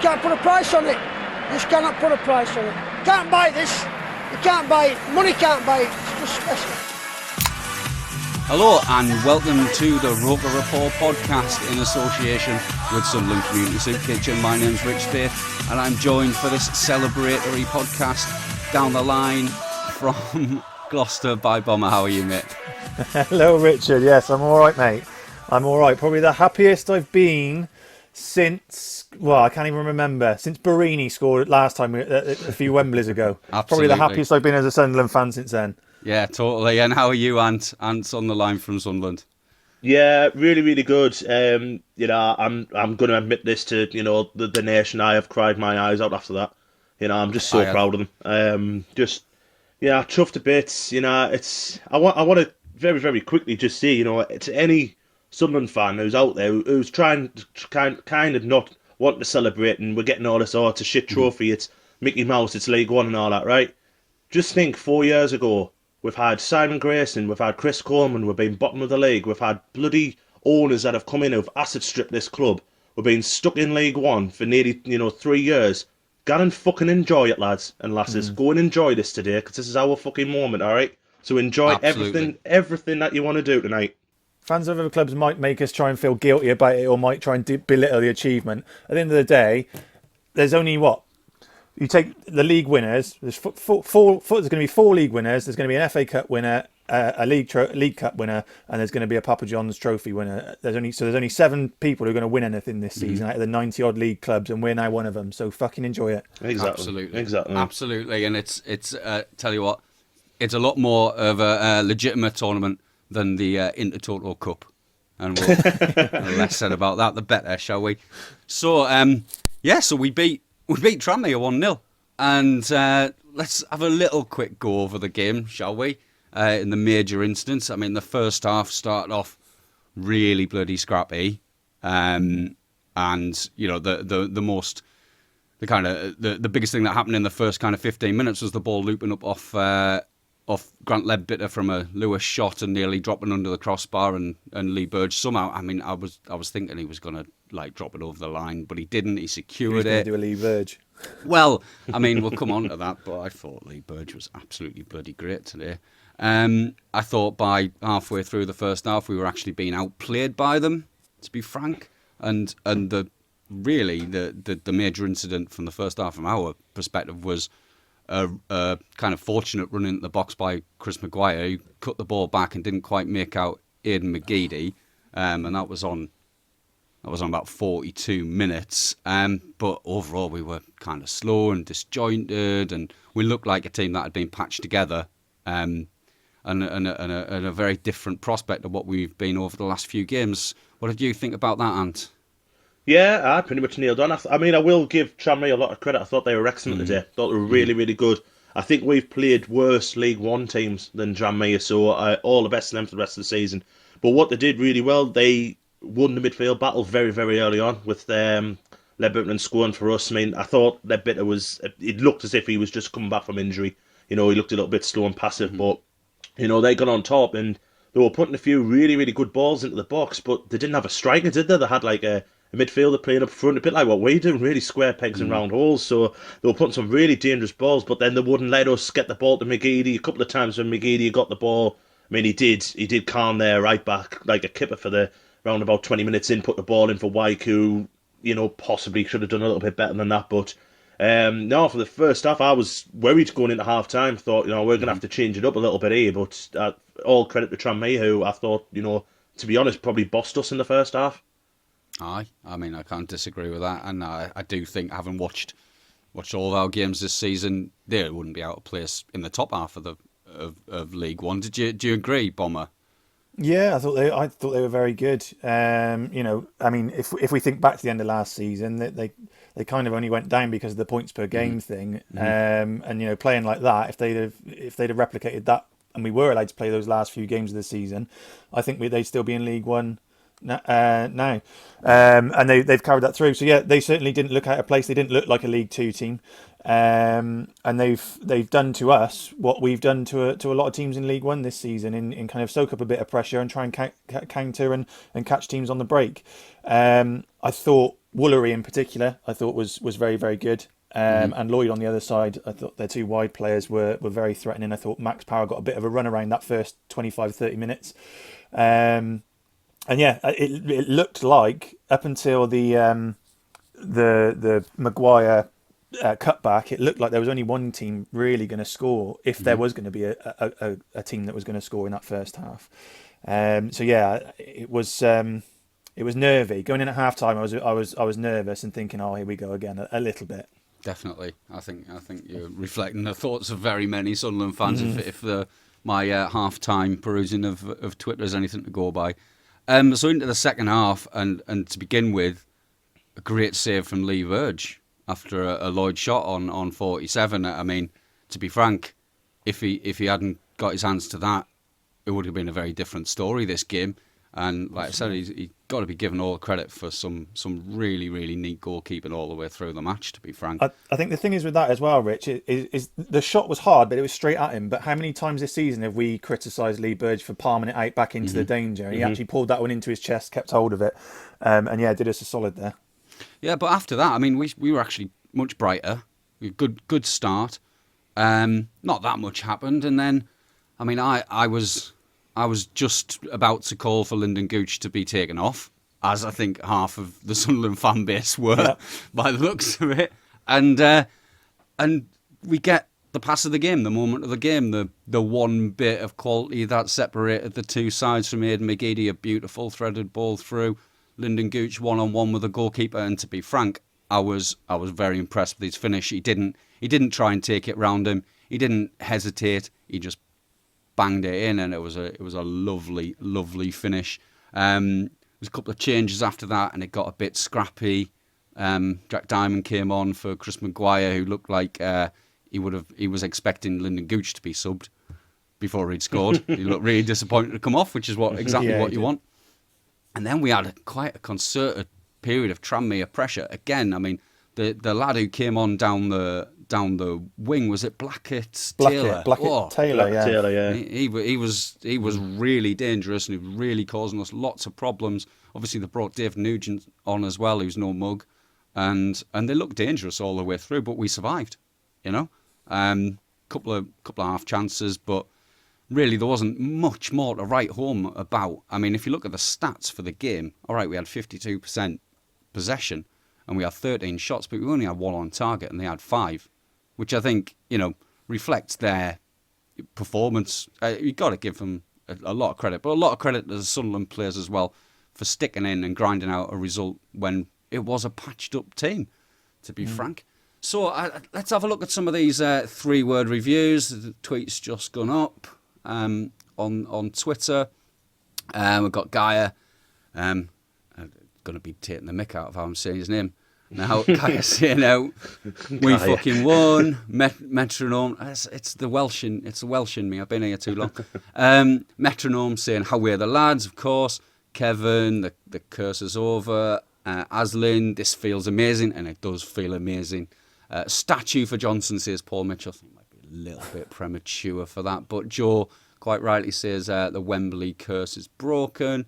can't put a price on it. You just cannot put a price on it. Can't buy this. You can't buy it. Money can't buy it. It's just special. Hello and welcome to the ROKER RAPPORT podcast in association with Sunderland Community Soup Kitchen. My name's Rich Faith and I'm joined for this celebratory podcast down the line from Gloucester by Bomber. How are you, mate? Hello, Richard. Yes, I'm all right, mate. I'm all right. Probably the happiest I've been since, well, I can't even remember, since Barini scored last time a few Wembleys ago. Absolutely. Probably the happiest I've been as a Sunderland fan since then. Yeah, totally. And how are you, Ant? Ant's on the line from Sunderland. Yeah, really, really good. I'm going to admit this to the nation. I have cried my eyes out after that. I'm just so proud of them. Chuffed to bits. I want to very, very quickly just say, to any Sunderland fan who's out there who's trying to kind of not want to celebrate, and we're getting all this, it's a shit trophy, it's Mickey Mouse, it's League One and all that, right? Just think, 4 years ago, we've had Simon Grayson, we've had Chris Coleman, we've been bottom of the league, we've had bloody owners that have come in who've asset stripped this club, we've been stuck in League One for nearly 3 years. Go and fucking enjoy it, lads and lasses. Go and enjoy this today, because this is our fucking moment, alright? So enjoy everything that you want to do tonight. Fans of other clubs might make us try and feel guilty about it, or might try and belittle the achievement. At the end of the day, there's only what? You take the league winners. There's there's going to be 4 league winners. There's going to be an FA Cup winner, a league Cup winner, and there's going to be a Papa John's Trophy winner. There's only 7 people who are going to win anything this season out of the 90 odd league clubs, and we're now one of them. So fucking enjoy it. Absolutely. And it's tell you what, it's a lot more of a legitimate tournament than the Intertoto Cup. And we'll the less said about that, the better, shall we? So, so we beat Trammere 1-0. And let's have a little quick go over the game, shall we? In the major instance. I mean, the first half started off really bloody scrappy. The biggest thing that happened in the first kind of 15 minutes was the ball looping up off Grant Leadbitter from a Lewis shot and nearly dropping under the crossbar, and Lee Burge somehow, I mean, I was thinking he was going to drop it over the line, but he didn't. He secured it. Do a Lee Burge. Well, I mean, we'll come on to that, but I thought Lee Burge was absolutely bloody great today. I thought by halfway through the first half we were actually being outplayed by them, to be frank, and the major incident from the first half from our perspective was a kind of fortunate run into the box by Chris Maguire, who cut the ball back and didn't quite make out Aidan McGeady, and that was on about 42 minutes. But overall, we were kind of slow and disjointed, and we looked like a team that had been patched together, and a very different prospect of what we've been over the last few games. What did you think about that, Ant? Yeah, I pretty much nailed on. I mean, I will give Trammere a lot of credit. I thought they were excellent today. I thought they were really, really good. I think we've played worse League One teams than Tranmere, so all the best to them for the rest of the season. But what they did really well, they won the midfield battle very, very early on with Leadbitter and scoring for us. I mean, I thought Leadbitter it looked as if he was just coming back from injury. He looked a little bit slow and passive, but, they got on top and they were putting a few really, really good balls into the box, but they didn't have a striker, did they? They had like a midfielder playing up front, a bit like what we do, really square pegs and round holes. So they were putting some really dangerous balls, but then they wouldn't let us get the ball to McGeady. A couple of times when McGeady got the ball, I mean, he did calm their right back like a kipper for the round about 20 minutes in, put the ball in for Wyke, who, possibly should have done a little bit better than that. But no, for the first half, I was worried going into half time. Thought, we're going to have to change it up a little bit here. But all credit to Tranmere, who I thought, to be honest, probably bossed us in the first half. Aye, I mean, I can't disagree with that, and I do think, having watched all of our games this season, they wouldn't be out of place in the top half of League One. Do you agree, Bomber? Yeah, I thought they were very good. I mean, if we think back to the end of last season, they kind of only went down because of the points per game thing. And playing like that, if they'd have replicated that, and we were allowed to play those last few games of the season, I think they'd still be in League One now. And they've carried that through. So yeah, they certainly didn't look out of place. They didn't look like a League Two team. And they've done to us what we've done to a lot of teams in League One this season, in kind of soak up a bit of pressure and try and counter and catch teams on the break. I thought Woolery in particular, I thought was very, very good. And Lloyd on the other side, I thought their two wide players were very threatening. I thought Max Power got a bit of a run around that first 25, 30 minutes. And yeah, it looked like up until the Maguire cutback, it looked like there was only one team really going to score if there was going to be a team that was going to score in that first half. So yeah, it was nervy going in at half time. I was nervous and thinking, oh, here we go again a little bit. Definitely, I think you're reflecting the thoughts of very many Sunderland fans. If my half-time perusing of Twitter is anything to go by. So into the second half, and to begin with, a great save from Lee Verge after a Lloyd shot on 47. I mean, to be frank, if he hadn't got his hands to that, it would have been a very different story, this game. And like I said, he's got to be given all the credit for some really, really neat goalkeeping all the way through the match, to be frank. I think the thing is with that as well, Rich, is the shot was hard, but it was straight at him. But how many times this season have we criticised Lee Burge for palming it out back into the danger? And he actually pulled that one into his chest, kept hold of it, and yeah, did us a solid there. Yeah, but after that, I mean, we were actually much brighter. Good start. Not that much happened, and then, I mean, I was just about to call for Lyndon Gooch to be taken off, as I think half of the Sunderland fan base were, by the looks of it. And we get the pass of the game, the moment of the game, the one bit of quality that separated the two sides from Aidan McGeady, a beautiful threaded ball through. Lyndon Gooch one-on-one with the goalkeeper, and to be frank, I was very impressed with his finish. He didn't try and take it round him. He didn't hesitate. He just banged it in, and it was a lovely finish. There was a couple of changes after that, and it got a bit scrappy. Jack Diamond came on for Chris Maguire, who looked like he was expecting Lyndon Gooch to be subbed before he'd scored. He looked really disappointed to come off, which is exactly what you want. And then we had quite a concerted period of Tranmere pressure again. I mean, the lad who came on down the wing, was it Blackett Taylor? Taylor, yeah. Taylor, yeah. He was really dangerous, and he was really causing us lots of problems. Obviously, they brought Dave Nugent on as well, who's no mug, and they looked dangerous all the way through, but we survived. You know, couple of half chances, but really there wasn't much more to write home about. I mean, if you look at the stats for the game, all right, we had 52% possession, and we had 13 shots, but we only had one on target, and they had 5. Which I think, reflects their performance. You've got to give them a lot of credit, but a lot of credit to the Sunderland players as well for sticking in and grinding out a result when it was a patched-up team, to be frank. So let's have a look at some of these 3-word reviews. The tweet's just gone up on Twitter. We've got Gaia. I'm going to be taking the mick out of how I'm saying his name. Now, Gaia saying out, we fucking won. Metronome, it's the Welsh in me. I've been here too long. Metronome saying, how we're the lads, of course. Kevin, the curse is over. Aslin, this feels amazing, and it does feel amazing. Statue for Johnson, says Paul Mitchell. I think it might be a little bit premature for that, but Joe quite rightly says the Wembley curse is broken.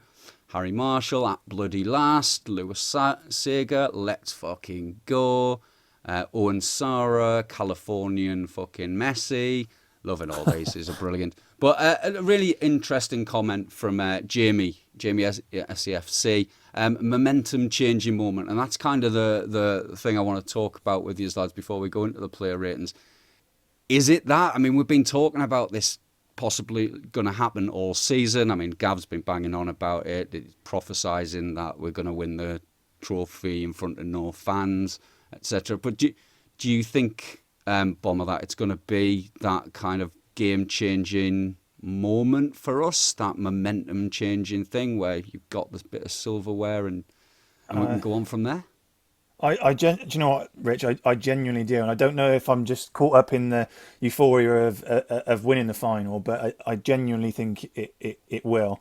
Harry Marshall, at bloody last. Lewis Sager, let's fucking go. Owen Sarah, Californian fucking Messi. Loving all these, these are brilliant. But a really interesting comment from Jamie SAFC. Momentum changing moment. And that's kind of the thing I want to talk about with you lads before we go into the player ratings. Is it that? I mean, we've been talking about this possibly going to happen all season. I mean, Gav's been banging on about it, prophesying that we're going to win the trophy in front of no fans, etc. But do you think, Bomber, that it's going to be that kind of game-changing moment for us, that momentum-changing thing where you've got this bit of silverware and we can go on from there? Do you know what, Rich? I genuinely do, and I don't know if I'm just caught up in the euphoria of winning the final, but I genuinely think it will.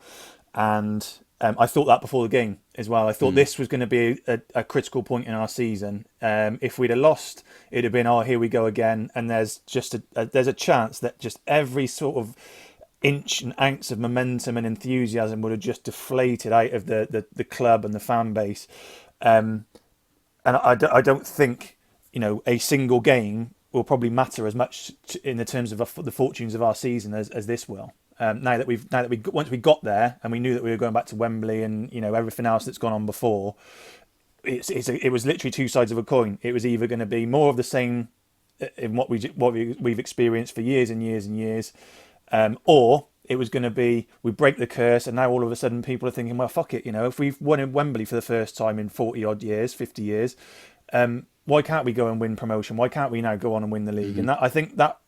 And I thought that before the game as well. I thought this was going to be a critical point in our season. If we'd have lost, it'd have been, oh, here we go again. And there's just there's a chance that just every sort of inch and ounce of momentum and enthusiasm would have just deflated out of the club and the fan base. and I don't think, you know, a single game will probably matter as much in the terms of the fortunes of our season as this will. Now that we once we got there and we knew that we were going back to Wembley and, you know, everything else that's gone on before, it was literally two sides of a coin. It was either going to be more of the same in what we've experienced for years and years and years, or it was going to be we break the curse, and now all of a sudden people are thinking, well, fuck it, you know, if we've won in Wembley for the first time in 40 odd years, 50 years, why can't we go and win promotion? Why can't we now go on and win the league? And that, I think that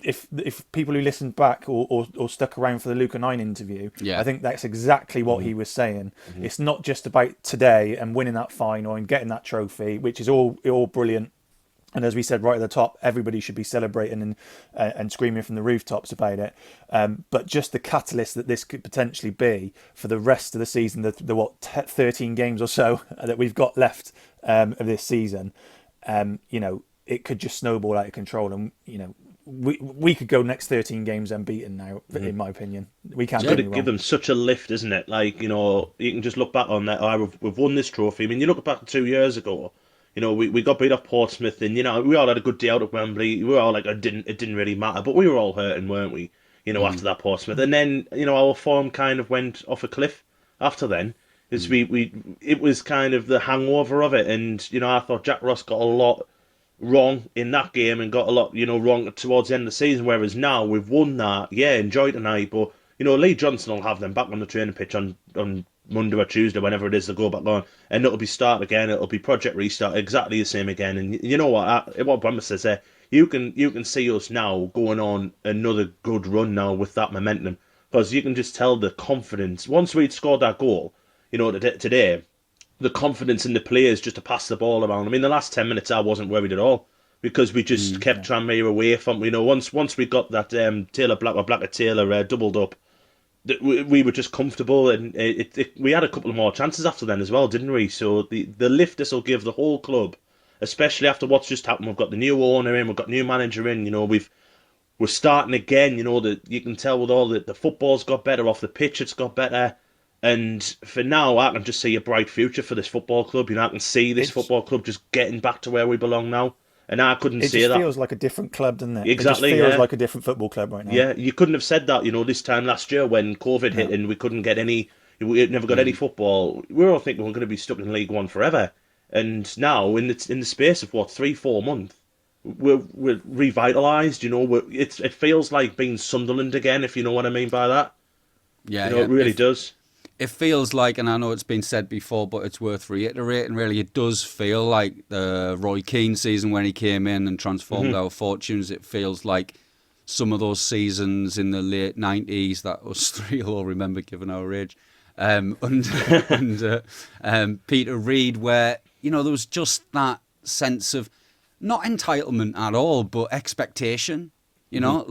if people who listened back or stuck around for the Luca 9 interview, I think that's exactly what he was saying. It's not just about today and winning that final and getting that trophy, which is all brilliant. And as we said right at the top, everybody should be celebrating and screaming from the rooftops about it. But just the catalyst that this could potentially be for the rest of the season, the 13 games or so that we've got left of this season, you know, it could just snowball out of control. And, you know, we could go next 13 games unbeaten now, in my opinion. We can't give them such a lift, isn't it? Like, you know, you can just look back on that. Oh, we've won this trophy. I mean, you look back 2 years ago. You know, we got beat off Portsmouth, and, you know, we all had a good day out at Wembley. We were all like, it didn't really matter, but we were all hurting, weren't we? You know, after that Portsmouth, and then, you know, our form kind of went off a cliff. After then, it was kind of the hangover of it, and, you know, I thought Jack Ross got a lot wrong in that game and got a lot, you know, wrong towards the end of the season. Whereas now we've won that, enjoy tonight, but, you know, Lee Johnson will have them back on the training pitch on Monday or Tuesday, whenever it is they go back on, and it'll be start again. It'll be Project Restart, exactly the same again. And you know what Brammer says there, you can see us now going on another good run now with that momentum, because you can just tell the confidence. Once we'd scored that goal, you know, today, the confidence in the players just to pass the ball around. I mean, the last 10 minutes I wasn't worried at all, because we just kept Tranmere away from, you know, once we got that Taylor Taylor doubled up, we were just comfortable, and we had a couple of more chances after then as well, didn't we? So the lift this will give the whole club, especially after what's just happened. We've got the new owner in, we've got new manager in. You know, we're starting again. You know, that you can tell with all the football's got better off the pitch. It's got better, and for now, I can just see a bright future for this football club. You know, I can see this football club just getting back to where we belong now. And I couldn't say that. It feels like a different club, doesn't it? Exactly. It just feels like a different football club right now. Yeah, you couldn't have said that, you know, this time last year when COVID hit and we couldn't get any, we never got any football. We were all thinking we're going to be stuck in League One forever. And now, in the space of 3-4 months, we're revitalised. You know, it feels like being Sunderland again, if you know what I mean by that. Yeah, you know, it really does. It feels like, and I know it's been said before, but it's worth reiterating, really, it does feel like the Roy Keane season when he came in and transformed our fortunes. It feels like some of those seasons in the late 90s that us three will all remember, given our age, under Peter Reid, where, you know, there was just that sense of, not entitlement at all, but expectation. You know,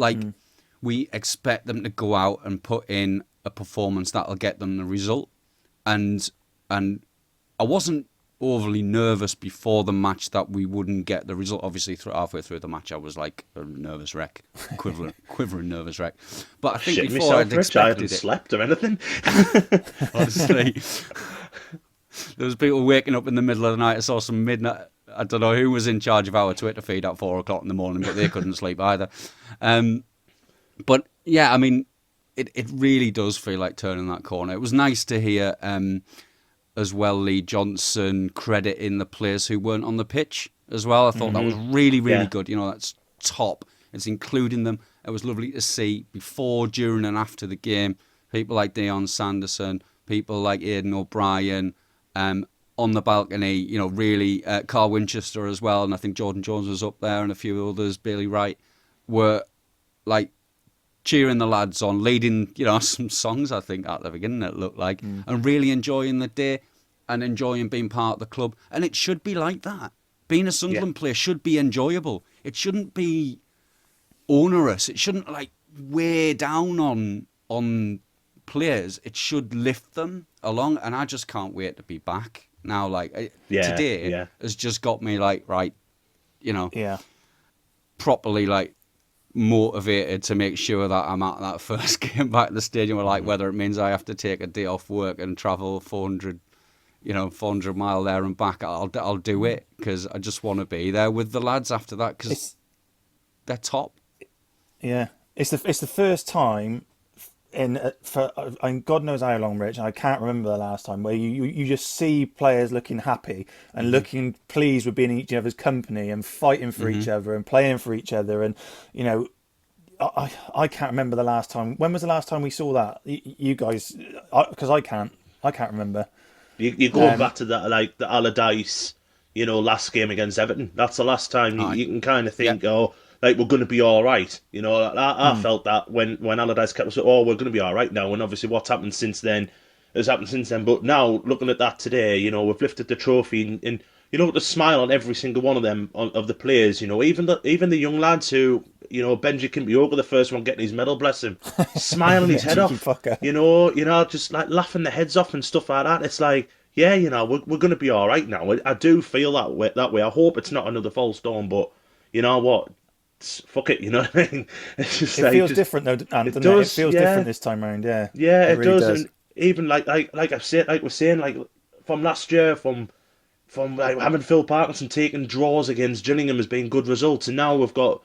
we expect them to go out and put in a performance that'll get them the result, and I wasn't overly nervous before the match that we wouldn't get the result. Obviously, halfway through the match, I was like a nervous wreck, quivering nervous wreck. But I think before I'd expected I hadn't slept or anything. Honestly, there was people waking up in the middle of the night. I saw some midnight. I don't know who was in charge of our Twitter feed at 4 o'clock in the morning, but they couldn't sleep either. But yeah, I mean, it really does feel like turning that corner. It was nice to hear as well Lee Johnson crediting the players who weren't on the pitch as well. I thought that was really, really good. You know, that's top. It's including them. It was lovely to see before, during and after the game, people like Dion Sanderson, people like Aidan O'Brien on the balcony, you know, really, Carl Winchester as well, and I think Jordan Jones was up there and a few others, Bailey Wright, were like cheering the lads on, leading, you know, some songs, I think, at the beginning, it looked like, and really enjoying the day and enjoying being part of the club. And it should be like that. Being a Sunderland player should be enjoyable. It shouldn't be onerous. It shouldn't, like, weigh down on players. It should lift them along, and I just can't wait to be back now. Like, today has just got me, like, right, you know, properly, like, motivated to make sure that I'm at that first game back at the stadium, or like whether it means I have to take a day off work and travel 400 400 mile there and back, I'll do it, because I just want to be there with the lads after that, because they're top. Yeah, it's the first time for God knows how long, Rich, and I can't remember the last time where you just see players looking happy and looking pleased with being in each other's company and fighting for each other and playing for each other. And I can't remember the last time. When was the last time we saw that? You guys, because I can't remember. You're going back to that, like the Allardyce, last game against Everton. That's the last time you can kind of think, like, we're going to be all right. I felt that when Allardyce kept us, we're going to be all right now. And obviously what's happened since then has happened since then. But now, looking at that today, we've lifted the trophy, and the smile on every single one of them, of the players, even the young lads who, Benji Kimpioka, the first one getting his medal, bless him, smiling his head off, just like laughing their heads off and stuff like that. It's like, we're going to be all right now. I do feel that way. I hope it's not another false dawn, but you know what? Fuck it, you know what I mean? It's just it feels different though, doesn't it? It feels different this time round, Yeah, it really does. And even like I've said, like we're saying, like from last year, from like having Phil Parkinson taking draws against Gillingham as being good results, and now we've got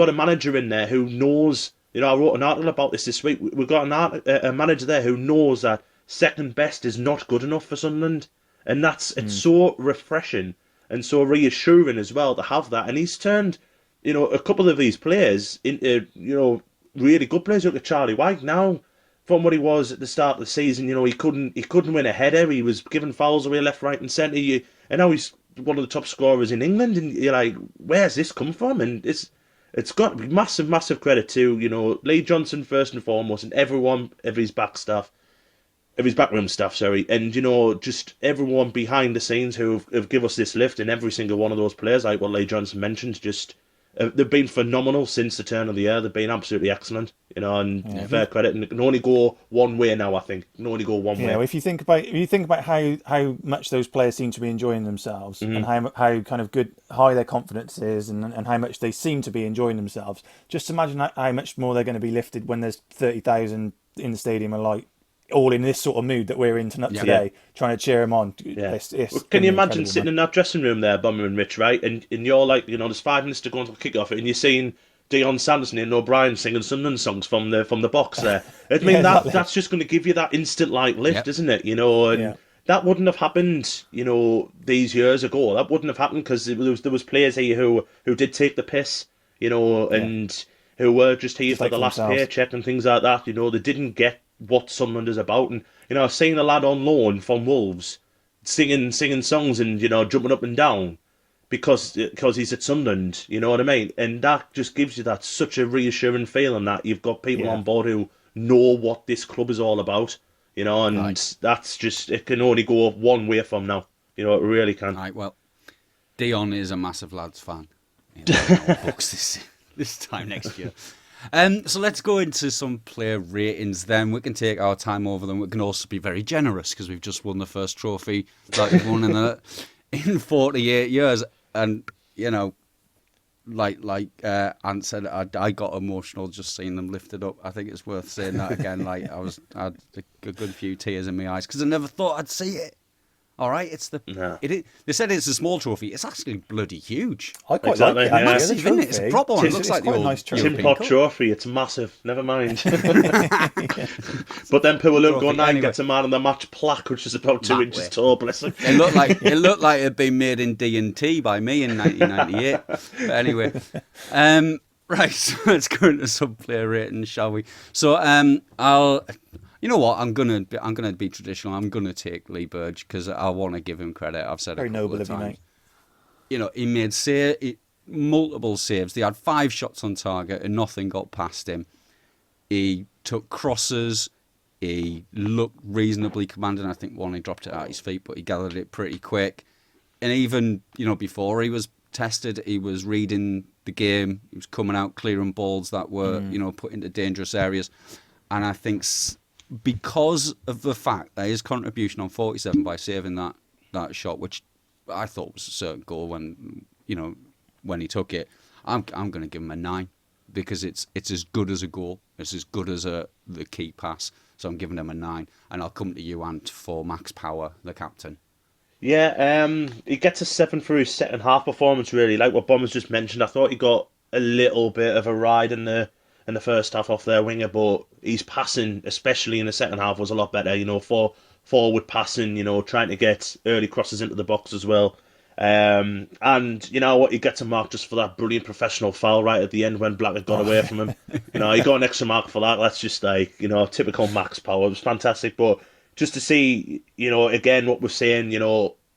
a manager in there who knows. I wrote an article about this week. We've got a manager there who knows that second best is not good enough for Sunderland, and it's so refreshing and so reassuring as well to have that. And he's turned a couple of these players into really good players. Look at Charlie Wyke now. From what he was at the start of the season, he couldn't win a header. He was giving fouls away left, right, and centre. And now he's one of the top scorers in England. And you're like, where's this come from? And it's got massive, massive credit to Lee Johnson first and foremost, and everyone of his backroom staff. Sorry, and just everyone behind the scenes who have give us this lift. And every single one of those players, like what Lee Johnson mentioned, just they've been phenomenal since the turn of the year. They've been absolutely excellent, and fair credit. And it can only go one way now. I think it can only go one way. Well, if you think about how much those players seem to be enjoying themselves, and how kind of high their confidence is, and how much they seem to be enjoying themselves, just imagine how much more they're going to be lifted when there's 30,000 in the stadium and like all in this sort of mood that we're in today, trying to cheer them on. Yeah. Can you imagine sitting in that dressing room there, Bomber and Rich, right? And you're like, there's 5 minutes to go until kick-off, and you're seeing Dion Sanderson and O'Brien singing Sunderland songs from the box there. I mean, that's just going to give you that instant lift, isn't it? And that wouldn't have happened, these years ago. That wouldn't have happened because there was players here who did take the piss, and who were just here for the last paycheck and things like that. They didn't get what Sunderland is about. And I've seen a lad on loan from Wolves singing songs and jumping up and down because he's at Sunderland. You know what I mean? And that just gives you that such a reassuring feeling that you've got people on board who know what this club is all about. And that's just, it can only go one way from now. It really can. Right. Well, Dion is a massive lads fan. Books this time next year. So let's go into some player ratings then. We can take our time over them. We can also be very generous because we've just won the first trophy that we've won in 48 years. And, like Ant said, I got emotional just seeing them lifted up. I think it's worth saying that again. I had a good few tears in my eyes because I never thought I'd see it. All right, they said it's a small trophy. It's actually bloody huge. I quite like it. Yeah. Massive, isn't it? It's a proper one. It looks like the old nice Tim Pot trophy. It's massive. Never mind. But then Poor Luke O'Neill gets a man of the match plaque, which is about 2 inches tall. Bless him. It looked like it'd been made in D&T by me in 1998. But anyway, right. So let's go into some player ratings, shall we? So you know what? I'm gonna be traditional. I'm gonna take Lee Burge because I want to give him credit. I've said it a couple of times. He made multiple saves. They had 5 shots on target and nothing got past him. He took crosses. He looked reasonably commanding. I think one he dropped it at his feet, but he gathered it pretty quick. And even before he was tested, he was reading the game. He was coming out clearing balls that were put into dangerous areas. And I think because of the fact that his contribution on 47 by saving that shot, which I thought was a certain goal when he took it, I'm going to give him a 9 because it's as good as a goal. It's as good as the key pass. So I'm giving him a 9. And I'll come to you, Ant, for Max Power, the captain. Yeah, he gets a 7 for his second half performance. Really, like what Bomber's just mentioned. I thought he got a little bit of a ride in the first half off their winger, but his passing, especially in the second half, was a lot better. For forward passing, trying to get early crosses into the box as well. And you know what, he gets a mark just for that brilliant professional foul right at the end when Black had got away from him. He got an extra mark for that. That's just like, typical Max Power. It was fantastic, but just to see, again, what we're saying,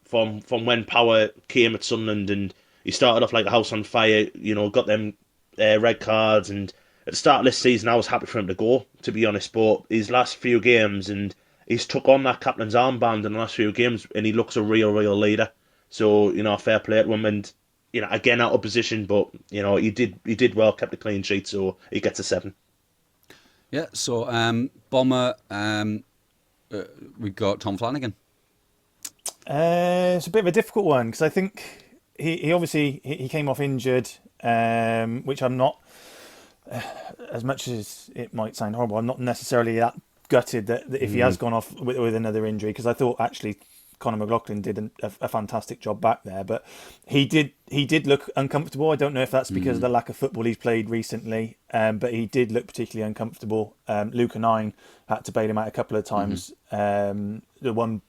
from when Power came at Sunderland and he started off like a house on fire, got them red cards, and at the start of this season I was happy for him to go, to be honest, but his last few games, and he's took on that captain's armband in the last few games, and he looks a real leader. So, fair play to him, and, again, out of position, but, he did well, kept a clean sheet, so he gets a 7. Yeah, so, Bomber, we've got Tom Flanagan. It's a bit of a difficult one, because I think he obviously he came off injured, which I'm not, as much as it might sound horrible, I'm not necessarily that gutted that if he has gone off with another injury, because I thought actually Conor McLaughlin did a fantastic job back there, but he did look uncomfortable. I don't know if that's because of the lack of football he's played recently, but he did look particularly uncomfortable. Luke and I had to bail him out a couple of times. The one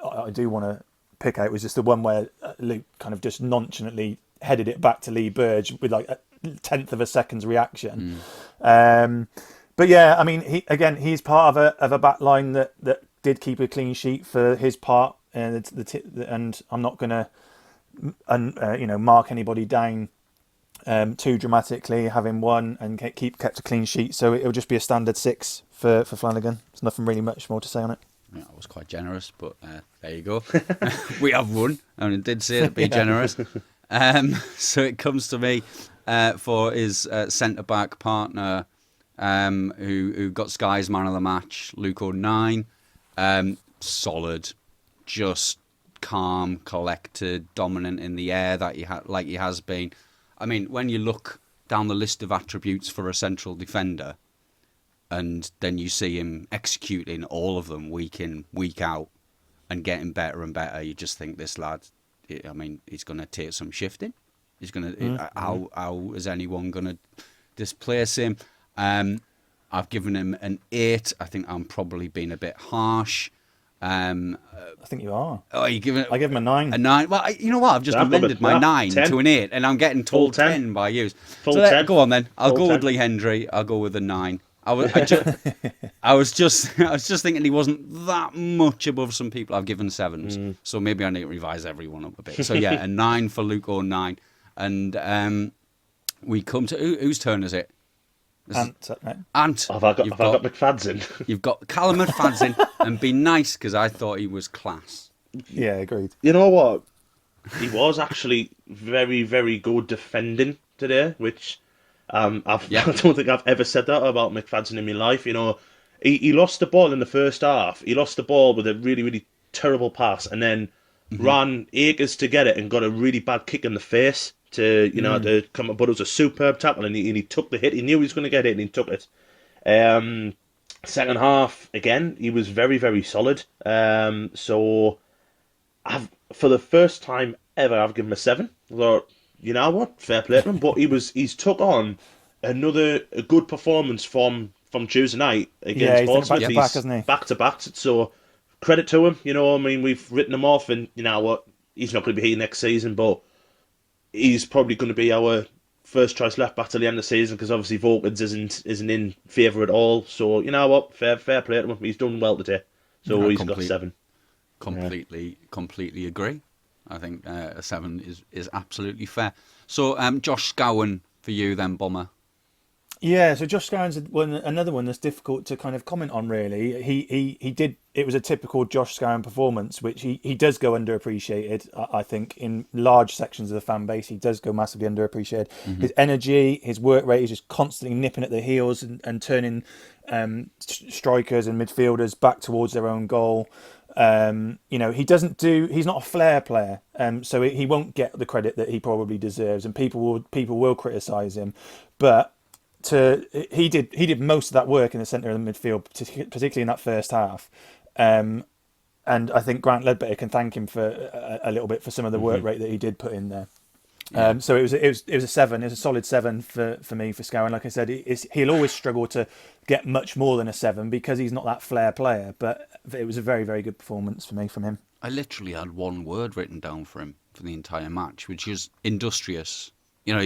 I do want to pick out was just the one where Luke kind of just nonchalantly headed it back to Lee Burge with like a tenth of a second's reaction. But yeah, I mean, he's part of a back line that did keep a clean sheet for his part. And I'm not going to, mark anybody down too dramatically, having won and kept a clean sheet. So it'll just be a standard 6 for Flanagan. There's nothing really much more to say on it. Yeah, I was quite generous, but there you go. We have won, and it did say to be generous. So it comes to me for his centre-back partner, who got Sky's man of the match, Luke O'Nien. Solid. Just calm, collected, dominant in the air that he has been. I mean, when you look down the list of attributes for a central defender, and then you see him executing all of them week in, week out, and getting better and better, you just think this lad, I mean, he's going to take some shifting. He's going to. How is anyone going to displace him? I've given him an 8. I think I'm probably being a bit harsh. I think you are. Oh, you give it? I give him a 9. A 9. Well, you know what? I've just amended my 9 to an 8, and I'm getting told 10 by you. Full 10. Go on then. I'll go 10. with Lee Hendry. I'll go with a 9. I was just thinking he wasn't that much above some people. I've given 7s, so maybe I need to revise everyone up a bit. So yeah, a 9 for Luke O'Nien, and we come to whose turn is it? Ant. Ant. Have I got McFadzean? You've got Callum McFadzean, and be nice because I thought he was class. Yeah, agreed. You know what? He was actually very, very good defending today, which I don't think I've ever said that about McFadzean in my life. He lost the ball in the first half. He lost the ball with a really, really terrible pass, and then ran acres to get it and got a really bad kick in the face to come up. But it was a superb tackle, and he took the hit. He knew he was going to get it, and he took it. Second half, again, he was very, very solid. So for the first time ever, I've given him a 7. I thought, you know what, fair play to him. But he's took on a good performance from Tuesday night against Portsmouth. He's back, hasn't he? Back to back. So credit to him. I mean, we've written him off, and you know what, he's not going to be here next season, but he's probably going to be our first choice left back till the end of the season, because obviously Volkins isn't in favour at all. So you know what, fair play to him. He's done well today. So he's got 7. Completely agree. I think a 7 is absolutely fair. So Josh Scowen for you then, Bomber. Yeah, so Josh Scowen's another one that's difficult to kind of comment on, really. He did. It was a typical Josh Scowen performance, which he does go underappreciated. I think in large sections of the fan base, he does go massively underappreciated. His energy, his work rate, is just constantly nipping at the heels and turning strikers and midfielders back towards their own goal. He's not a flair player, so he won't get the credit that he probably deserves, and people will criticise him. But he did most of that work in the centre of the midfield, particularly in that first half. And I think Grant Ledbetter can thank him for a little bit for some of the work rate that he did put in there. So it was a 7. It was a solid 7 for me for Scowen. Like I said, he'll always struggle to get much more than a 7 because he's not that flair player. But it was a very, very good performance for me from him. I literally had one word written down for him for the entire match, which is industrious. You know,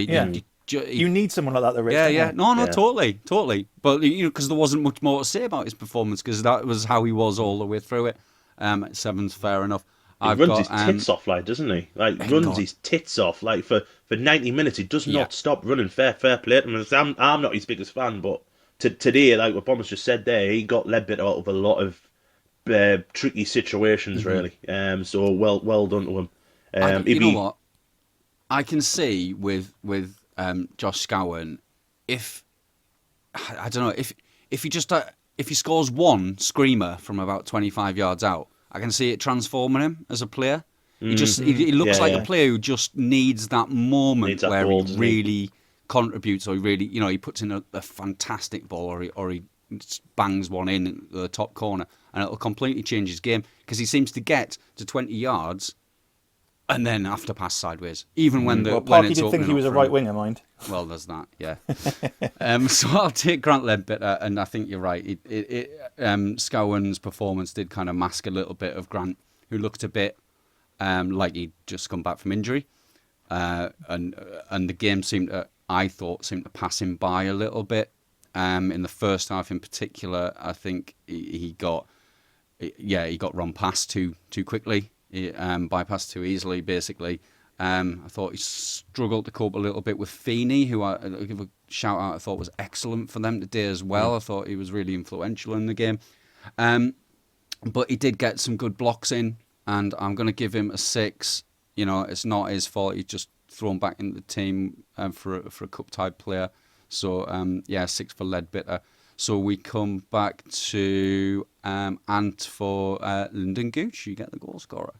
you need someone like that, though, Rich. Yeah. No, totally. But because there wasn't much more to say about his performance, because that was how he was all the way through it. 7's fair enough. He runs his tits off, like, doesn't he? Like, runs his tits off. Like, for 90 minutes, he does not stop running. Fair play to him. I'm not his biggest fan, but today, like what Thomas just said there, he got Ledbetter out of a lot of tricky situations, really. So well done to him. You know what? I can see with Josh Scowen, if he scores one screamer from about 25 yards out, I can see it transforming him as a player. He looks like a player who just needs that moment where he really contributes, or he really, he puts in a fantastic ball, or he bangs one in the top corner, and it'll completely change his game, because he seems to get to 20 yards and then have to pass sideways, even when Parky did think he was a right winger, mind. Well, there's that, yeah. So I'll take Grant Ledbetter, and I think you're right. Scowen's performance did kind of mask a little bit of Grant, who looked a bit like he'd just come back from injury, and the game seemed to pass him by a little bit. In the first half, in particular, I think he got run past too quickly. Bypassed too easily, basically. I thought he struggled to cope a little bit with Feeney, who I'll give a shout out, I thought was excellent for them today as well. I thought he was really influential in the game. But he did get some good blocks in, and I'm going to give him a 6. It's not his fault. He's just thrown back into the team for a cup-tied player. So, 6 for Ledbetter. So we come back to Ant for Lyndon Gooch. You get the goal scorer.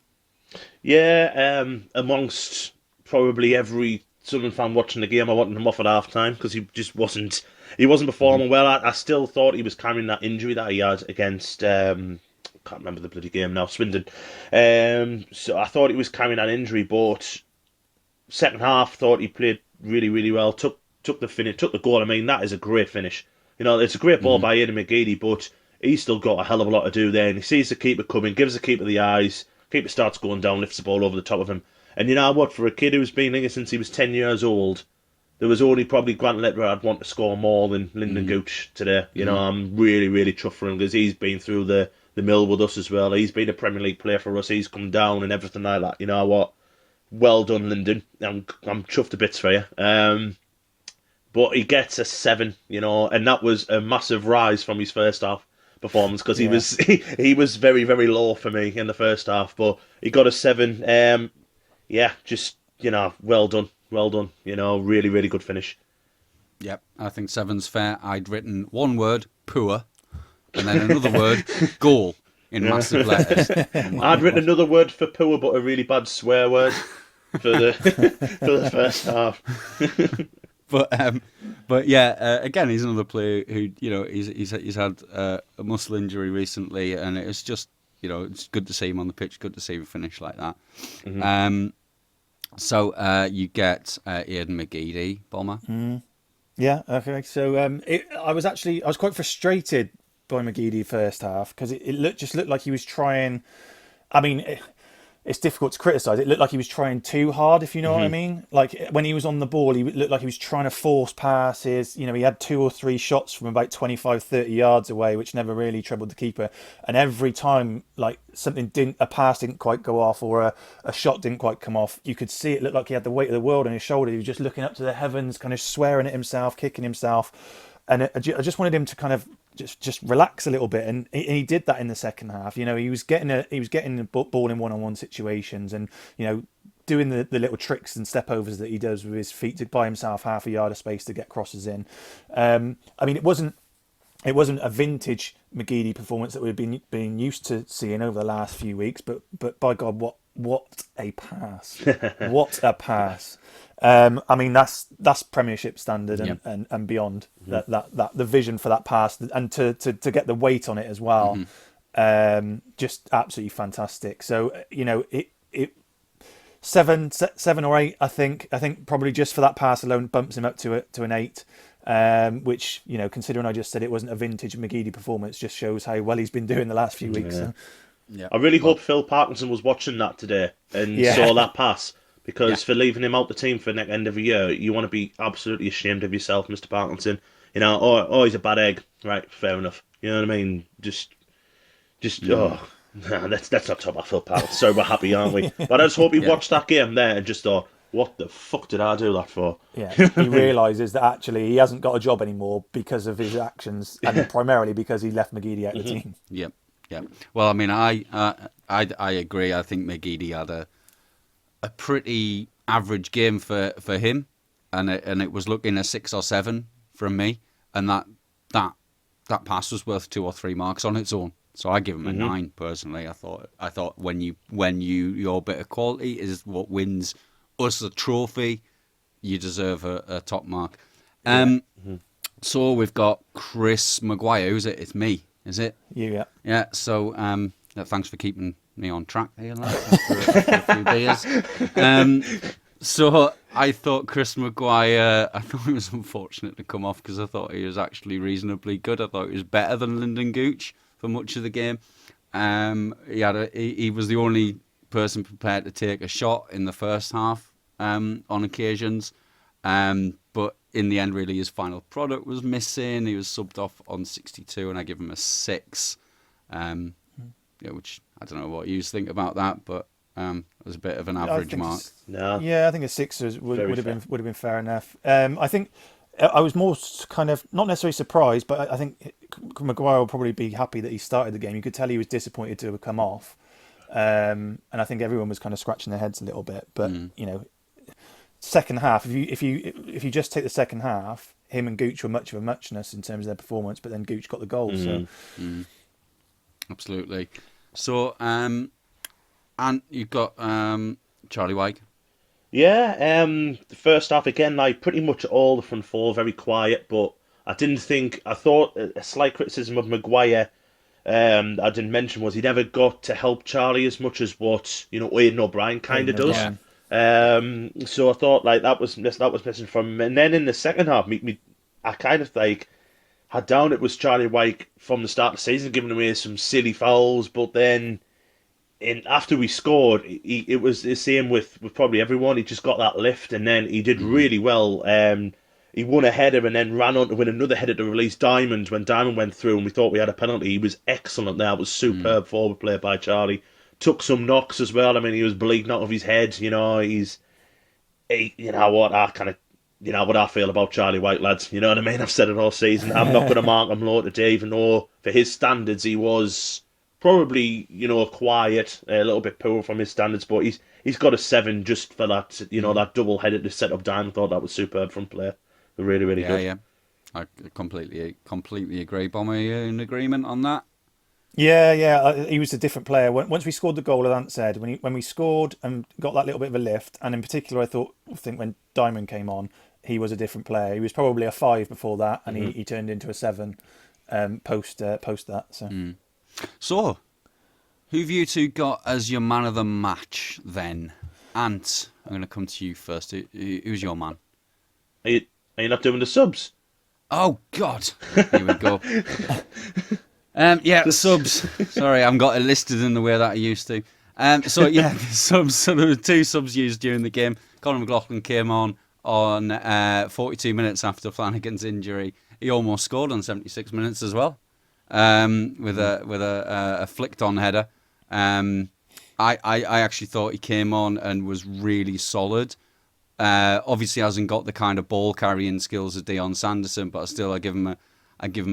Yeah, amongst probably every Sunderland fan watching the game, I wanted him off at half time because he just wasn't performing well. I still thought he was carrying that injury that he had against can't remember the bloody game now, Swindon. So I thought he was carrying that injury, but second half thought he played really, really well. Took the finish, took the goal. I mean, that is a great finish. It's a great ball by Aidan McGeady, but he's still got a hell of a lot to do there. And he sees the keeper coming, gives the keeper the eyes. Keeper starts going down, lifts the ball over the top of him. And you know what? For a kid who's been here since he was 10 years old, there was only probably Grant Ledbetter I'd want to score more than Lyndon Gooch today. I'm really, really chuffed for him because he's been through the mill with us as well. He's been a Premier League player for us. He's come down and everything like that. You know what? Well done, Lyndon. I'm chuffed to bits for you. But he gets a 7, and that was a massive rise from his first half performance because he was very, very low for me in the first half, but he got a 7. Well done, really, really good finish. Yep, I think 7's fair. I'd written one word, poor, and then another word, goal, in massive letters. I'd written another word for poor, but a really bad swear word for the first half. But again, he's another player who, he's had a muscle injury recently, and it's just, it's good to see him on the pitch, good to see him finish like that. So you get Aidan McGeady, Bomber. Yeah, okay. So I was quite frustrated by McGeady first half because it looked like he was trying. I mean, it's difficult to criticise. It looked like he was trying too hard, if you know what I mean. Like when he was on the ball, he looked like he was trying to force passes. He had 2 or 3 shots from about 25, 30 yards away, which never really troubled the keeper. And every time, like a pass didn't quite go off or a shot didn't quite come off, you could see it looked like he had the weight of the world on his shoulder. He was just looking up to the heavens, kind of swearing at himself, kicking himself. And I just wanted him to kind of just relax a little bit, and he did that in the second half. He was getting the ball in one-on-one situations, and doing the little tricks and step overs that he does with his feet to buy himself half a yard of space to get crosses in. I mean, it wasn't a vintage McGeady performance that we've been used to seeing over the last few weeks, but by God, what a pass! What a pass! I mean, that's Premiership standard and beyond. That the vision for that pass and to get the weight on it as well, just absolutely fantastic. So it 7 or 8, I think probably just for that pass alone bumps him up to an 8. Which, considering I just said it wasn't a vintage McGeady performance, just shows how well he's been doing the last few weeks. So. Yeah. I really hope Phil Parkinson was watching that today and saw that pass, because for leaving him out the team for the end of the year, you want to be absolutely ashamed of yourself, Mr. Parkinson. He's a bad egg. Right, fair enough. You know what I mean? Let's not talk about Phil Parkinson. So we're happy, aren't we? But I just hope he watched that game there and just thought, what the fuck did I do that for? Yeah, he realises that actually he hasn't got a job anymore because of his actions, and primarily because he left McGeady out of the team. Yep. Well, I mean, I agree. I think McGeady had a pretty average game for him, and it was looking a 6 or 7 from me, and that pass was worth 2 or 3 marks on its own. So I give him a 9 personally. I thought when your bit of quality is what wins us the trophy, you deserve a top mark. So we've got Chris Maguire. Who's it? It's me. Is it? Yeah. Yeah. So thanks for keeping me on track here, lads, after a few beers. So I thought Chris Maguire, I thought it was unfortunate to come off because I thought he was actually reasonably good. I thought he was better than Lyndon Gooch for much of the game. He was the only person prepared to take a shot in the first half on occasions. But in the end, really, his final product was missing. He was subbed off on 62, and I give him a 6. Which I don't know what you think about that, but it was a bit of an average mark. No. Yeah, I think a 6 would have been fair enough. I think I was more kind of not necessarily surprised, but I think Maguire will probably be happy that he started the game. You could tell he was disappointed to have come off, and I think everyone was kind of scratching their heads a little bit. But second half, if you just take the second half, him and Gooch were much of a muchness in terms of their performance, but then Gooch got the goal. Absolutely. So, and you've got Charlie Wyke. Yeah, the first half again, like pretty much all the front four very quiet, but I thought a slight criticism of Maguire I didn't mention was he never got to help Charlie as much as what Aidan O'Brien kind of does. So I thought like that was missing from him. And then in the second half, I kind of like had down it was Charlie Wyke from the start of the season, giving away some silly fouls, but then after we scored, it was the same with probably everyone. He just got that lift, and then he did really well. He won a header and then ran on to win another header to release Diamond when Diamond went through, and we thought we had a penalty. He was excellent there. It was superb forward play by Charlie. Took some knocks as well. I mean, he was bleeding out of his head. You know what I feel about Charlie Wyke, lads. You know what I mean? I've said it all season. I'm not going to mark him low today, even though for his standards he was probably quiet, a little bit poor from his standards. But he's got a 7 just for that. That double headed to set up Diamond. I thought that was superb from play. Really, really good. Yeah, I completely agree. Bomber, are you in agreement on that? Yeah. He was a different player. Once we scored the goal, as Ant said, when we scored and got that little bit of a lift, and in particular, I think when Diamond came on, he was a different player. He was probably a 5 before that, and he turned into a 7 post that. So, who've you two got as your man of the match then? Ant, I'm going to come to you first. Who's your man? Are you not doing the subs? Oh, God. Here we go. The subs. Sorry, I haven't got it listed in the way that I used to. The subs. So there were 2 subs used during the game. Conor McLaughlin came on 42 minutes after Flanagan's injury. He almost scored on 76 minutes as well, with a flicked on header. I actually thought he came on and was really solid. Obviously hasn't got the kind of ball carrying skills of Dion Sanderson, but still I give him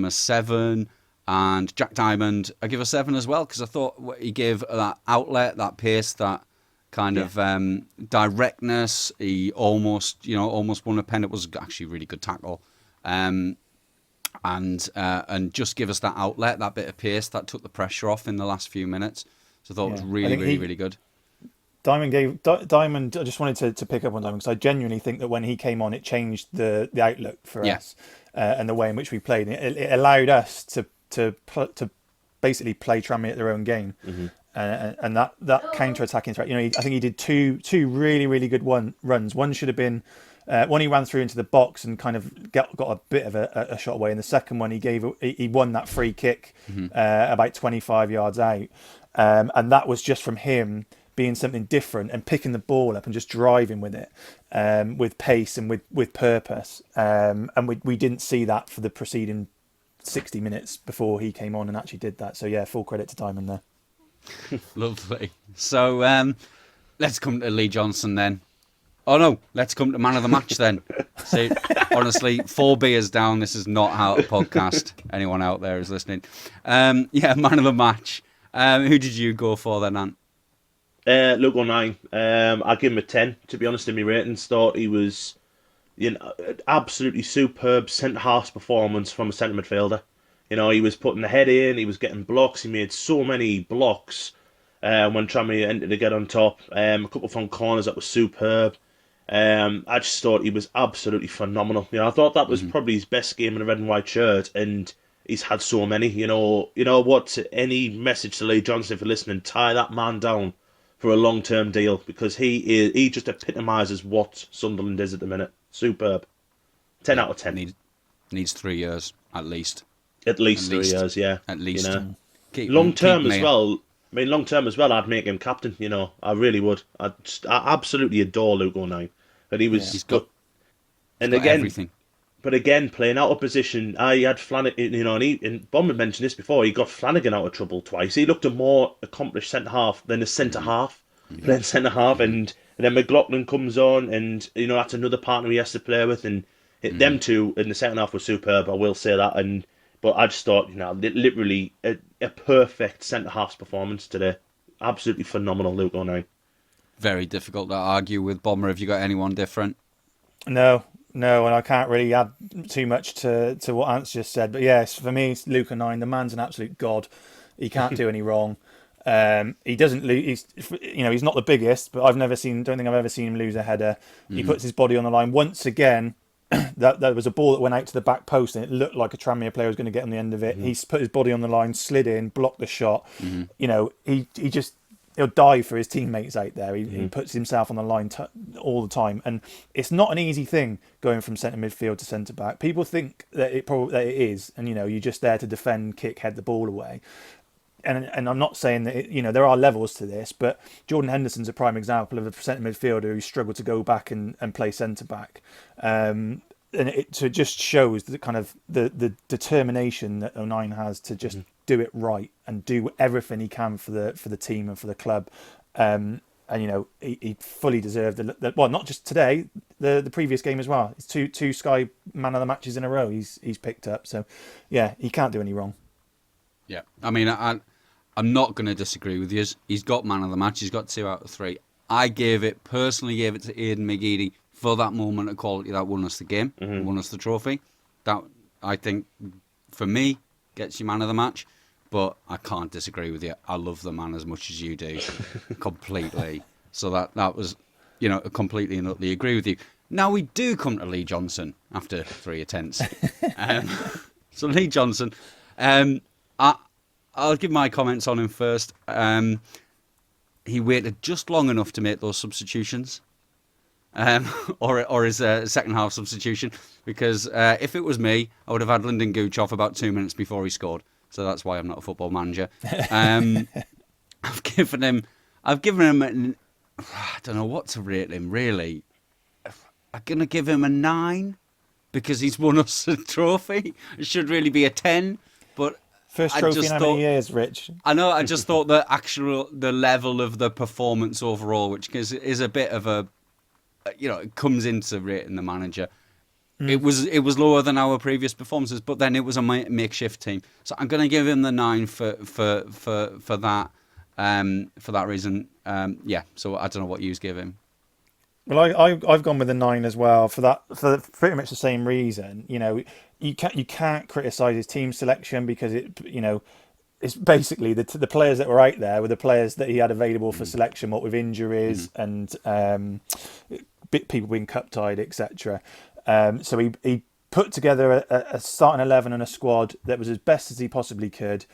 a 7. And Jack Diamond, I give a 7 as well, because I thought he gave that outlet, that pace, that kind of directness. He almost won a pen. It was actually a really good tackle, and just give us that outlet, that bit of pace that took the pressure off in the last few minutes. So I thought it was really good. Diamond. I just wanted to pick up on Diamond because I genuinely think that when he came on, it changed the outlook for us and the way in which we played. It allowed us to basically play Tranmere at their own game, and that counter attacking threat. I think he did two really good runs. One should have been. One he ran through into the box and kind of got a bit of a shot away, and the second one he won that free kick about 25 yards out, and that was just from him being something different and picking the ball up and just driving with it with pace and with purpose, and we didn't see that for the preceding 60 minutes before he came on and actually did that. So yeah, full credit to Diamond there. Lovely. So let's come to Lee Johnson then. Oh no, let's come to man of the match then. See, honestly, 4 beers down, this is not how to podcast. Anyone out there is listening. Yeah, man of the match. Who did you go for then, Ant? Luke 09. I give him a 10, to be honest, in my ratings. Thought he was absolutely superb centre-half performance from a centre midfielder. He was putting the head in, he was getting blocks, he made so many blocks when Trammere entered to get on top. A couple from corners that was superb. I just thought he was absolutely phenomenal. I thought that was probably his best game in a red and white shirt, and he's had so many. You know what? Any message to Lee Johnson, if you're listening, tie that man down for a long-term deal, because he just epitomises what Sunderland is at the minute. Superb. 10 out of 10. Needs 3 years at least. At least 3 years, yeah. At least. Long term as well. I mean, long term as well, I'd make him captain. I really would. I absolutely adore Luke 09. But he was. He's got everything. But again, playing out of position, I had Flanagan. And Bomb had mentioned this before. He got Flanagan out of trouble twice. He looked a more accomplished centre half than a centre half, playing centre half, and then McLaughlin comes on, and that's another partner he has to play with, and them two in the second half were superb. I will say that, but I just thought, literally a perfect centre half's performance today. Absolutely phenomenal, Luke 09. Very difficult to argue with. Bomber, have you got anyone different? No, and I can't really add too much to what Ant's just said. But yes, for me, it's Luke 09. The man's an absolute god. He can't do any wrong. He doesn't lose. He's not the biggest, but don't think I've ever seen him lose a header. He puts his body on the line once again. There was a ball that went out to the back post, and it looked like a Tranmere player was going to get on the end of it. He's put his body on the line, slid in, blocked the shot. He'll die for his teammates out there. He puts himself on the line all the time, and it's not an easy thing going from centre midfield to centre back. People think that it is, and you're just there to defend, kick, head the ball away. And I'm not saying that there are levels to this, but Jordan Henderson's a prime example of a centre midfielder who struggled to go back and play centre back. And it just shows the kind of the determination that 09 has to just do it right and do everything he can for the team and for the club. He fully deserved well, not just today, the previous game as well. It's two Sky man of the matches in a row he's picked up. So yeah, he can't do any wrong. Yeah, I mean, I'm not going to disagree with you. He's got man of the match. He's got 2 out of 3. I personally gave it to Aidan McGeady for that moment of quality that won us the game, won us the trophy. That, I think, for me, gets you man of the match. But I can't disagree with you. I love the man as much as you do, completely. So that was, completely and utterly agree with you. Now we do come to Lee Johnson after 3 attempts. So Lee Johnson, I'll give my comments on him first. He waited just long enough to make those substitutions, or his second half substitution, because if it was me, I would have had Lyndon Gooch off about 2 minutes before he scored. So that's why I'm not a football manager. I've given him, I don't know what to rate him, really. I'm going to give him a 9 because he's won us a trophy. It should really be a 10, but first trophy in how many years, Rich? I know, I just thought the level of the performance overall, which is a bit of a, it comes into rating the manager. It was lower than our previous performances, but then it was a makeshift team. So I'm going to give him the 9 for that reason. So I don't know what you give him. Well, I've gone with a 9 as well for pretty much the same reason. You can't criticise his team selection because it's basically the players that were out there were the players that he had available for selection, what with injuries and people being cup tied, etc. So he put together a starting 11 and a squad that was as best as he possibly could,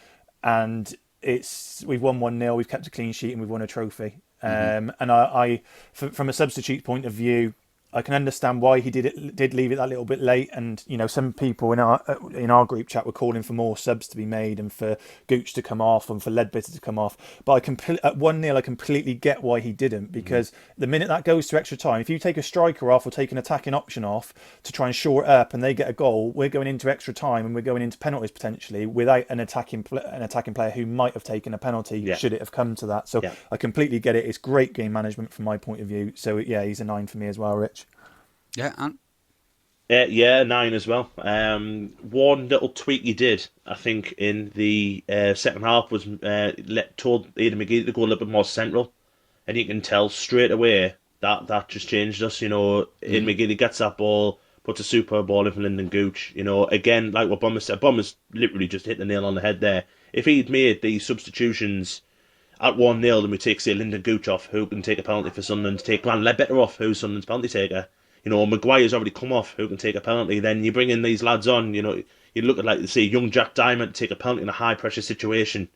and we've won 1-0, we've kept a clean sheet, and we've won a trophy. And from a substitute point of view, I can understand why he did leave it that little bit late, and some people in our group chat were calling for more subs to be made and for Gooch to come off and for Ledbetter to come off. But at 1-0, I completely get why he didn't, because the minute that goes to extra time, if you take a striker off or take an attacking option off to try and shore it up and they get a goal, we're going into extra time and we're going into penalties potentially without an attacking player who might have taken a penalty should it have come to that. So I completely get it. It's great game management from my point of view. So yeah, he's a 9 for me as well, Rich. Yeah, and yeah, 9 as well. One little tweak he did, I think, in the second half was told Aidan McGeady to go a little bit more central, and you can tell straight away that just changed us. Aidan McGeady gets that ball, puts a superb ball in for Lyndon Gooch. Again, like what Bummer said, Bummer's literally just hit the nail on the head there. If he'd made these substitutions at 1-0, then we take, say, Lyndon Gooch off, who can take a penalty for Sunderland, take Glenn Ledbetter off, who's Sunderland's penalty taker. Maguire's already come off, who can take a penalty. Then you bring in these lads on, you look at, say, young Jack Diamond take a penalty in a high-pressure situation.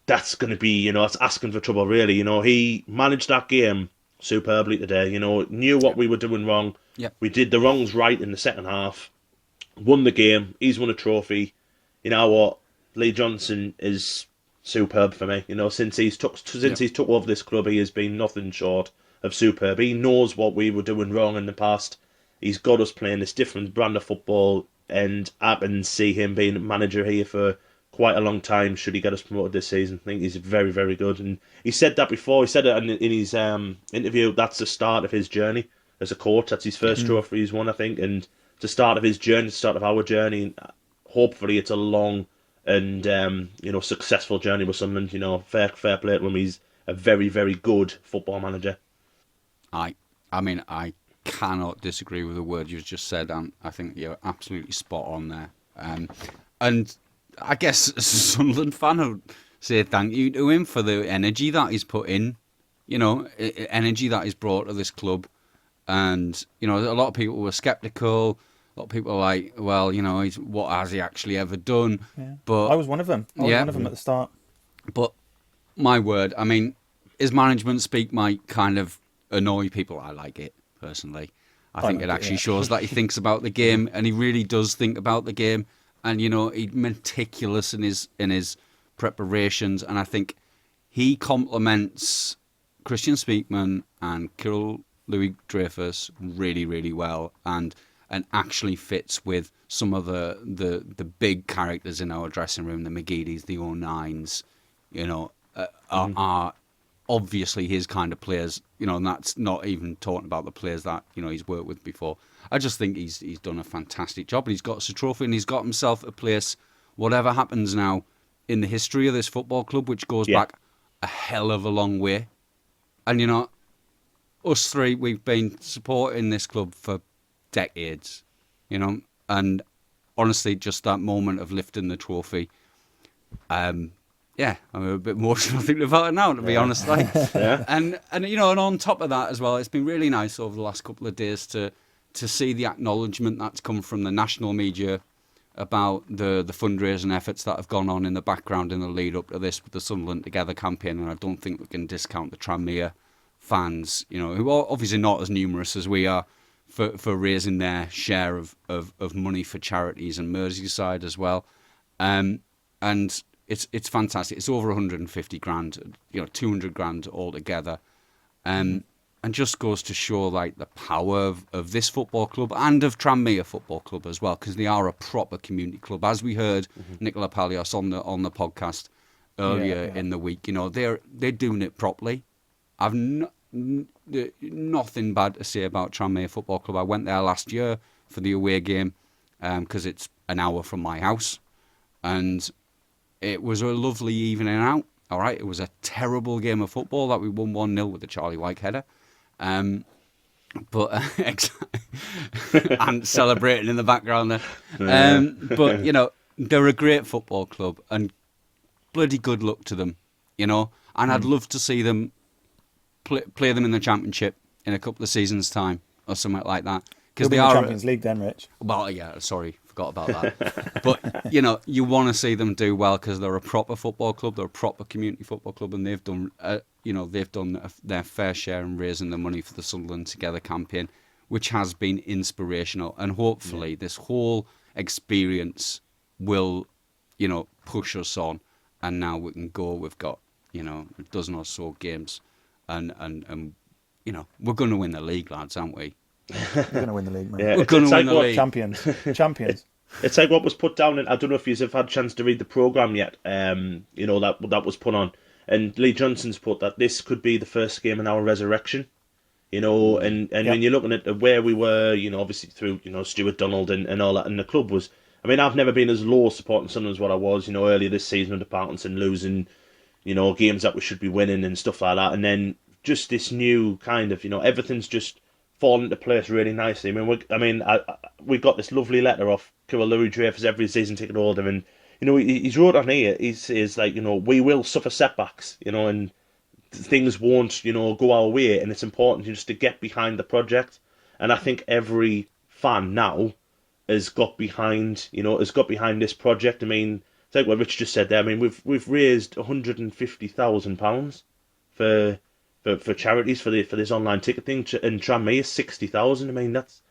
That's going to be, that's asking for trouble, really. He managed that game superbly today, knew what we were doing wrong. Yep. We did the wrongs right in the second half, won the game, he's won a trophy. You know what? Lee Johnson is superb for me. Since he's took over this club, he has been nothing short of superb. He knows what we were doing wrong in the past. He's got us playing this different brand of football, and I can see him being manager here for quite a long time should he get us promoted this season. I think he's very, very good. And he said that before. He said it in his interview. That's the start of his journey as a coach. That's his first trophy he's won, I think. And it's the start of his journey, the start of our journey. Hopefully it's a long and successful journey with Sunderland. Fair play to him. He's a very, very good football manager. I mean, I cannot disagree with the word you've just said, and I think you're absolutely spot on there. And I guess as a Sunderland fan, I would say thank you to him for the energy that he's put in, energy that he's brought to this club. And, a lot of people were sceptical. A lot of people are like, well, what has he actually ever done? Yeah. But I was one of them. I was one of them at the start. But my word, I mean, his management speak might kind of annoy people. I like it personally. I think it actually shows that he thinks about the game, and he really does think about the game. And he's meticulous in his preparations, and I think he complements Christian Speakman and Kirill Louis Dreyfus really, really well, and actually fits with some of the big characters in our dressing room. The McGeadys, the 09s, are obviously his kind of players, and that's not even talking about the players that he's worked with before. I just think he's done a fantastic job, and he's got us a trophy, and he's got himself a place, whatever happens now, in the history of this football club, which goes back a hell of a long way. And us three, we've been supporting this club for decades, and honestly, just that moment of lifting the trophy, I'm a bit emotional thinking about it now, to be honest. And on top of that as well, it's been really nice over the last couple of days to see the acknowledgement that's come from the national media about the fundraising efforts that have gone on in the background in the lead up to this with the Sunderland Together campaign. And I don't think we can discount the Tranmere fans, who are obviously not as numerous as we are, for raising their share of money for charities, and Merseyside as well. And it's fantastic. It's over 150 grand, 200 grand altogether. And just goes to show the power of this football club and of Tranmere Football Club as well, because they are a proper community club. As we heard Nicola Palios on the podcast earlier in the week, they're doing it properly. I've nothing bad to say about Tranmere Football Club. I went there last year for the away game because it's an hour from my house, and it was a lovely evening out. All right, it was a terrible game of football that we won 1-0 with the Charlie Wyke header. But and celebrating in the background there. But they're a great football club, and bloody good luck to them, you know. And I'd love to see them play them in the Championship in a couple of seasons' time or something like that. Because they are Champions League then, Rich. Well, yeah, sorry, forgot about that. But, you know, you want to see them do well because they're a proper football club, they're a proper community football club, and they've done, they've done their fair share in raising the money for the Sunderland Together campaign, which has been inspirational. And hopefully this whole experience will, you know, push us on. And now we can go, we've got, you know, a dozen or so games. And you know, we're going to win the league, lads, aren't we? We're going to win the league, man. Yeah, we're going to win the league. Champions. It's like what was put down, and I don't know if you've had a chance to read the programme yet, you know, that was put on. And Lee Johnson's put that this could be the first game in our resurrection, you know, and when you're looking at where we were, you know, obviously through, you know, Stuart Donald and all that, and the club was, I mean, I've never been as low supporting Sunderland as what I was, you know, earlier this season under Parkinson, losing, you know, games that we should be winning and stuff like that. And then just this new kind of, you know, everything's just fallen into place really nicely. I mean, we got this lovely letter off Louis Dreyfus every season ticket holder, and you know, he's wrote on here, he says, like, you know, we will suffer setbacks, you know, and things won't, you know, go our way, and it's important just to get behind the project. And I think every fan now has got behind this project. I mean, it's like what Rich just said there. I mean, we've raised £150,000 for charities for this online ticket thing, and Trammere is 60,000. I mean, that's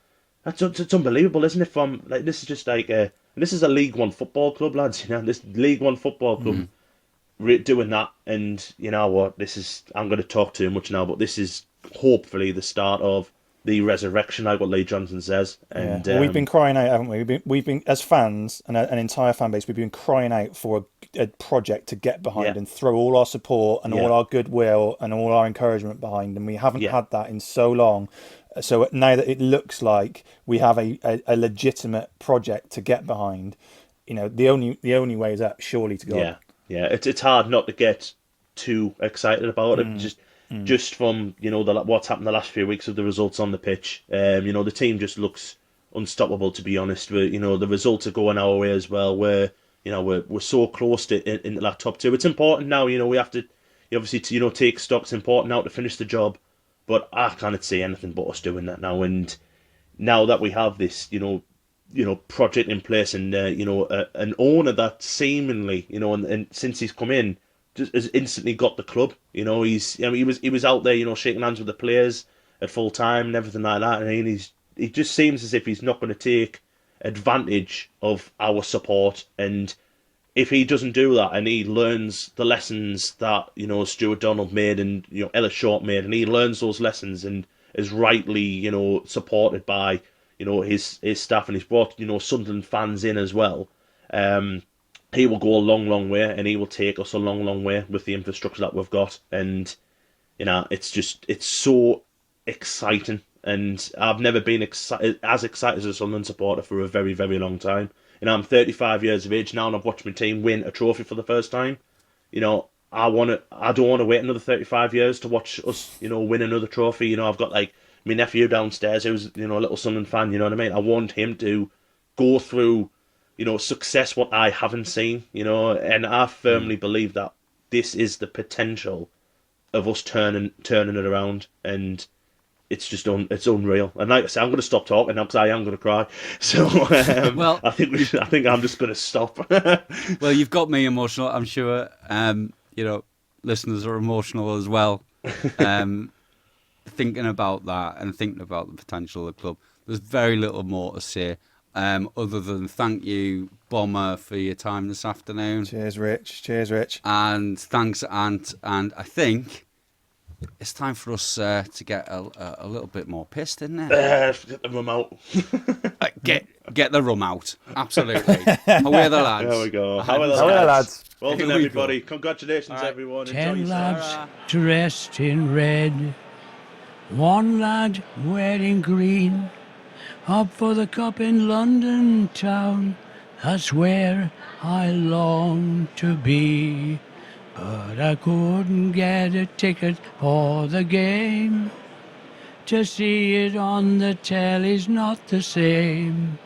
unbelievable, isn't it? From like, this is just like this is a League One football club, lads. You know, this League One football club doing that, and you know what? I'm going to talk too much now, but this is hopefully the start of the resurrection, like what Lee Johnson says. And well, we've been crying out, haven't we? We've been as fans and an entire fan base. We've been crying out for a project to get behind and throw all our support and all our goodwill and all our encouragement behind, and we haven't had that in so long. So now that it looks like we have a legitimate project to get behind, you know, the only way is up, surely, to God. Yeah. It's hard not to get too excited about it. Just from, you know, what's happened the last few weeks of the results on the pitch. You know, the team just looks unstoppable, to be honest. You know, the results are going our way as well. We're so close to into that top two. It's important now. You know, we have to obviously take stock. It's important now to finish the job. But I can't see anything but us doing that now. And now that we have this, you know, project in place, and you know, an owner that seemingly, you know, and since he's come in, just has instantly got the club. You know, he was out there, you know, shaking hands with the players at full time and everything like that. And he just seems as if he's not going to take advantage of our support. And if he doesn't do that, and he learns the lessons that, you know, Stuart Donald made and, you know, Ellis Short made, and he learns those lessons and is rightly, you know, supported by, you know, his staff, and he's brought, you know, Sunderland fans in as well. He will go a long, long way, and he will take us a long, long way with the infrastructure that we've got. And, you know, it's so exciting. And I've never been as excited as a Sunderland supporter for a very, very long time. You know, I'm 35 years of age now, and I've watched my team win a trophy for the first time. You know, I don't want to wait another 35 years to watch us, you know, win another trophy. You know, I've got, like, my nephew downstairs who's, you know, a little Sunderland fan, you know what I mean? I want him to go through, you know, success what I haven't seen, you know, and I firmly believe that this is the potential of us turning it around, and it's just it's unreal. And like I say, I'm going to stop talking now because I am going to cry. So well, I think I'm just going to stop. Well, you've got me emotional, I'm sure. You know, listeners are emotional as well. Thinking about that and thinking about the potential of the club. There's very little more to say. Other than thank you, Bomber, for your time this afternoon. Cheers, Rich. And thanks, Ant. And I think it's time for us to get a little bit more pissed, isn't it? Get the rum out. Get the rum out. Absolutely. Away the lads. There we go. How are the lads? Well done, everybody. Congratulations, everyone. 10 lads dressed in red. One lad wearing green. Up for the cup in London town, that's where I long to be. But I couldn't get a ticket for the game. To see it on the telly's not the same.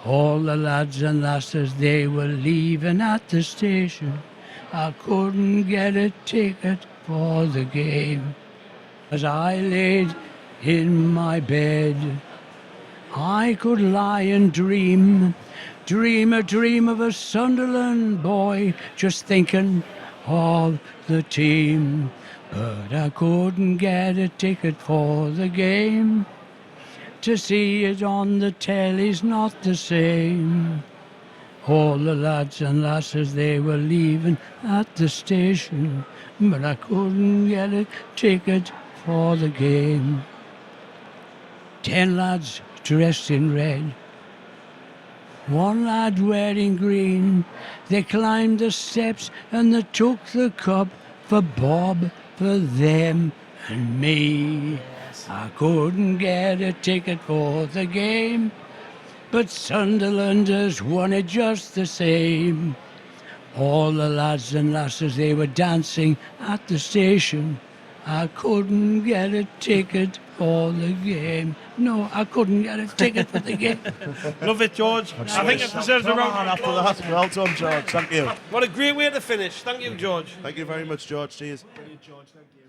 All the lads and lasses, they were leaving at the station. I couldn't get a ticket for the game. As I laid in my bed, I could lie and dream a dream of a Sunderland boy, just thinking of the team. But I couldn't get a ticket for the game. To see it on the telly's not the same. All the lads and lasses, they were leaving at the station, but I couldn't get a ticket for the game. 10 lads dressed in red, 1 lad wearing green. They climbed the steps and they took the cup for Bob, for them and me. I couldn't get a ticket for the game, but Sunderlanders won it just the same. All the lads and lasses, they were dancing at the station. I couldn't get a ticket for the game. No, I couldn't get a ticket for the game. Love it, George. I think it deserves a round. After that, well done, George. Thank you. What a great way to finish. Thank you, George. Thank you very much, George. Cheers. Brilliant, George. Thank you.